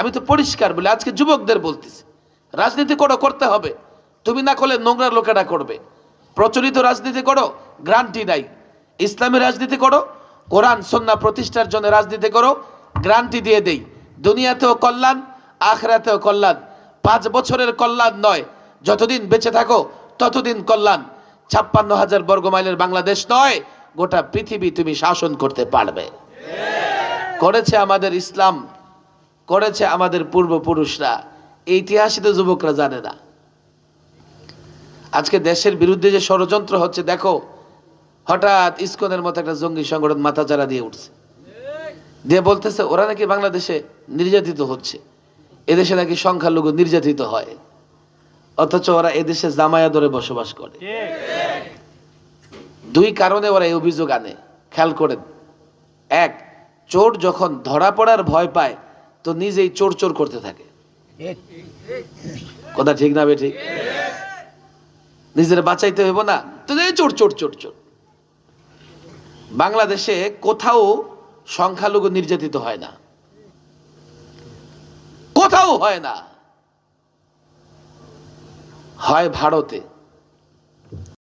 আমি তো পরিষ্কার বলি, আজকে যুবকদের বলতেছি, রাজনীতি করতে হবে। তুমি না করলে নোংরা লোকেরা করবে। প্রচলিত রাজনীতি করো, গ্রান্টি নাই। ইসলামী রাজনীতি করো, কোরআন সুন্নাহ প্রতিষ্ঠার জন্য রাজনীতি করো, গ্রান্টি দিয়ে দেই। দুনিয়াতেও কল্যাণ, আখিরাতেও কল্যাণ। 5 বছরের কল্যাণ নয়, যতদিন বেঁচে থাকো ততদিন কল্যাণ। 56,000 বর্গ মাইলের বাংলাদেশ নয়, গোটা পৃথিবী তুমি শাসন করতে পারবে। করেছে আমাদের ইসলাম, করেছে আমাদের পূর্বপুরুষরা। এই ইতিহাসই তো যুবকরা জানে না। আজকে দেশের বিরুদ্ধে যে ষড়যন্ত্র হচ্ছে দেখো, হঠাৎ ইসকনের মতো একটা জঙ্গি সংগঠন মাথাচাড়া দিয়ে উঠছে, দিয়ে বলতেছে ওরা নাকি বাংলাদেশে নির্যাতিত হচ্ছে, এদেশে নাকি সংখ্যালঘু নির্যাতিত হয়, অথচ ওরা এদেশে জামায়া ধরে বসবাস করে। 2 কারণে ওরা এই অভিযোগ আনে, খেয়াল করেন। 1, চোর যখন ধরা পড়ার ভয় পায় তো নিজেই চোর চোর করতে থাকে। কথা ঠিক না বে ঠিক? নিজের বাঁচাইতে হইব না তো চোর চোর চোর চোর। বাংলাদেশে কোথাও সংখ্যালঘু নির্যাতিত হয় না, কোথাও হয় না। হয় ভারতে,